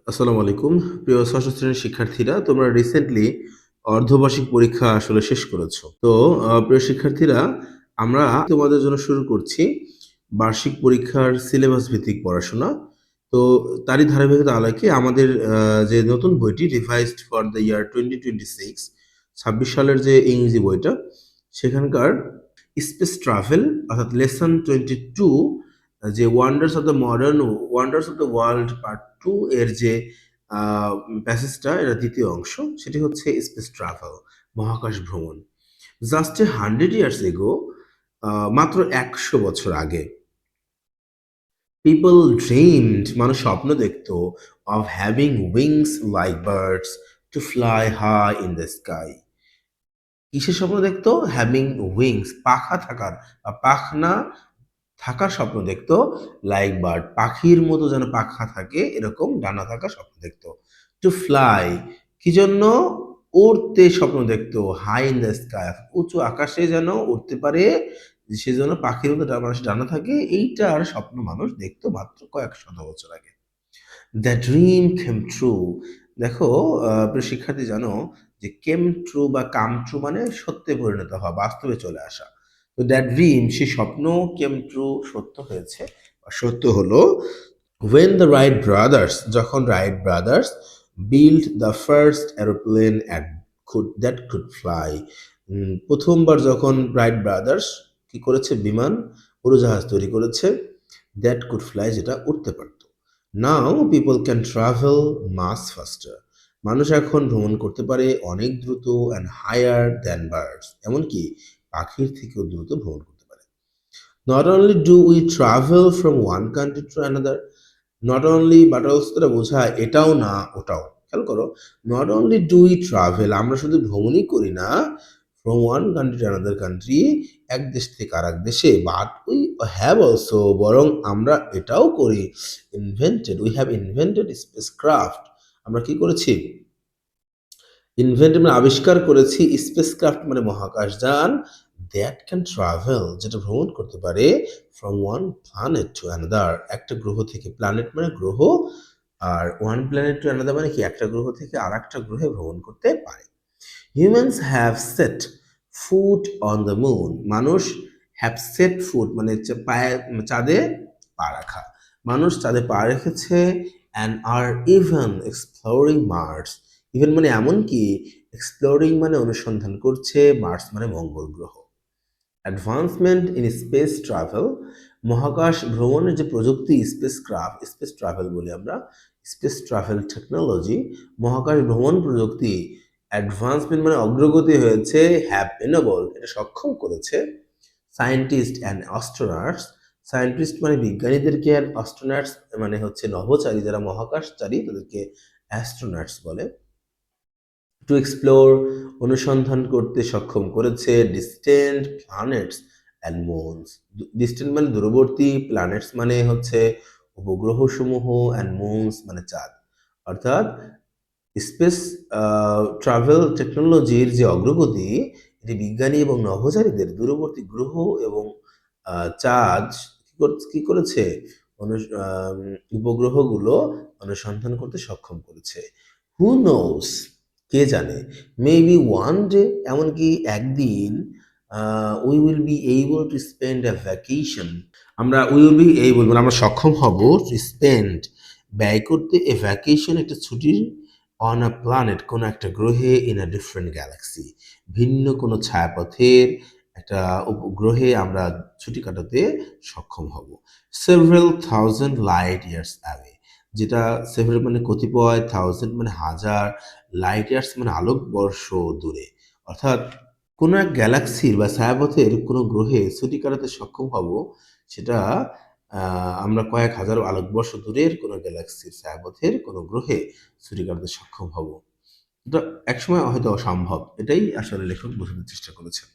আসসালামু আলাইকুম। প্রিয় ষষ্ঠ শ্রেণীর শিক্ষার্থীরা, তোমরা রিসেন্টলি অর্ধবার্ষিক পরীক্ষা আসলে শেষ করেছো। তো প্রিয় শিক্ষার্থীরা, আমরা তোমাদের জন্য শুরু করছি বার্ষিক পরীক্ষার সিলেবাস ভিত্তিক পড়াশোনা। তো তারই ধারাবাহিকতা আলোকে আমাদের যে নতুন বইটি রিভাইজড ফর দ্য ইয়ার 2026 26 সালের যে ইংরেজি বইটা, সেখানকার স্পেস ট্রাভেল অর্থাৎ লেসন 22 যে wonders of the world part 2 এর যে প্যাসেজটা, এটা দ্বিতীয় অংশ, সেটি হচ্ছে স্পেস ট্রাভেল, মহাকাশ ভ্রমণ। জাস্ট 100 ইয়ার্স এগো, মাত্র 100 বছর আগে, পিপল ড্রিমড, মানুষ স্বপ্ন দেখত, of having wings like birds to fly high in the sky. কিসের স্বপ্ন দেখতো? হ্যাভিং উইংস, পাখা থাকার বা পাখনা থাকার স্বপ্ন দেখতো, লাইক বার্ড, পাখির মতো যেন পাখা থাকে, এরকম ডানা থাকার স্বপ্ন দেখতো। টু ফ্লাই, কি জন্য? উড়তে স্বপ্ন দেখতো, হাই ইন দ্য স্কাই, উঁচু আকাশে যেন উঠতে পারে, সেজন্য পাখির মতো মানুষের ডানা থাকে, এইটার স্বপ্ন মানুষ দেখতো মাত্র কয়েক শত বছর আগে। The dream came true. দেখো প্রিয় শিক্ষার্থী, জানো যে কেম ট্রু বা কাম ট্রু মানে সত্যে পরিণত হওয়া, বাস্তবে চলে আসা। তো দ্যাট ড্রিম, সেই স্বপ্ন, কেম ট্রু, সত্য হয়েছে বা সত্য হলো, when the Wright brothers, যখন right brothers built the first aeroplane that could fly, প্রথমবার যখন রাইট ব্রাদার্স কি করেছে? বিমান, উড়োজাহাজ তৈরি করেছে, দ্যাট কুড ফ্লাই, যেটা উঠতে পারত। Now people can travel mass faster, মানুষ এখন ভ্রমণ করতে পারে অনেক দ্রুত, অ্যান্ড হায়ার দ্যান বার্ডস, এমনকি পাখির থেকেও দ্রুত ভ্রমণ করতে পারে। Not only do we travel from one country to another, not only but also, তারা বোঝায় এটাও না ওটাও। খেয়াল করো, not only do we travel, আমরা শুধু ভ্রমণই করি না, from one country to another country, এক দেশ থেকে আর এক দেশে, বাট উই হ্যাভ অলসো, বরং আমরা এটাও করি, we have invented space craft, আমরা কি করেছি? ইনভেন্ট মানে আবিষ্কার করেছি, স্পেস ক্রাফট মানে মহাকাশযান, দ্যাট ক্যান ট্রাভেল, যেটা ভ্রমণ করতে পারে, from one planet to another, একটা গ্রহ থেকে, প্ল্যানেট মানে গ্রহ, আর ওয়ান প্ল্যানেট টু অ্যানাদার মানে কি, একটা গ্রহ থেকে আর একটা গ্রহে ভ্রমণ করতে পারে। Humans have set foot on the moon, মানুষ হ্যাভ সেট ফুট মানে পায়ে, চাঁদে পা রাখা, মানুষ চাঁদে পা রেখেছে, and are even exploring Mars, even মানে এমনকি, এক্সপ্লোরিং মানে অনুসন্ধান করছে, মার্স মানে মঙ্গল গ্রহ। অ্যাডভান্সমেন্ট ইন স্পেস ট্রাভেল, মহাকাশ ভ্রমণের যে প্রযুক্তি, স্পেস ট্রাভেল বলি আমরা, স্পেস ট্রাভেল টেকনোলজি, মহাকাশ ভ্রমণ প্রযুক্তি, অ্যাডভান্সমেন্ট মানে অগ্রগতি হয়েছে, হ্যাভ এনেবলড, এটা সক্ষম করেছে, সায়েন্টিস্ট অ্যান্ড অ্যাস্ট্রোনটস, সায়েন্টিস্ট মানে বিজ্ঞানীদেরকে, অ্যান্ড অ্যাস্ট্রোনটস মানে হচ্ছে নভোচারী, যারা মহাকাশচারী তাদেরকে অ্যাস্ট্রোনটস বলে, টু এক্সপ্লোর, অনুসন্ধান করতে সক্ষম করেছে, distant planets and moons, distant মানে দূরবর্তী, প্ল্যানেটস মানে হচ্ছে উপগ্রহসমূহ, অ্যান্ড মুনস মানে চাঁদ। অর্থাৎ স্পেস ট্রাভেল টেকনোলজির যে অগ্রগতি, এটি বিজ্ঞানী এবং নভোচারীদের দূরবর্তী গ্রহ এবং চাঁদ কি করেছে? উপগ্রহগুলো অনুসন্ধান করতে সক্ষম করেছে। হু নোস, কে জানে, মেবি ওয়ান ডে, এমনকি একদিন, we will be able to spend a vacation, we will be able মানে আমরা সক্ষম হব, টু স্পেন্ড ব্যয় করতে, এ ভ্যাকেশন একটা ছুটির, অন আ প্ল্যানেট কোনো একটা গ্রহে, ইন আ ডিফারেন্ট গ্যালাক্সি, ভিন্ন কোনো ছায়াপথের একটা উপগ্রহে আমরা ছুটি কাটাতে সক্ষম হব। Several thousand light years away, যেটা সেভারাল মানে কতিপয়, থাউজেন্ড মানে হাজার, লাইট ইয়ার্স মানে আলোকবর্ষ দূরে, অর্থাৎ কোনো এক গ্যালাক্সির বা ছায়াপথের কোনো গ্রহে ছুটি কাটাতে সক্ষম হব, সেটা আমরা কয়েক হাজার আলোকবর্ষ দূরের কোনো গ্যালাক্সির ছায়াপথের কোনো গ্রহে ছুটি কাটাতে সক্ষম হব। এটা একসময় হয়তো অসম্ভব, এটাই আসলে লেখক বোঝানোর চেষ্টা করেছেন।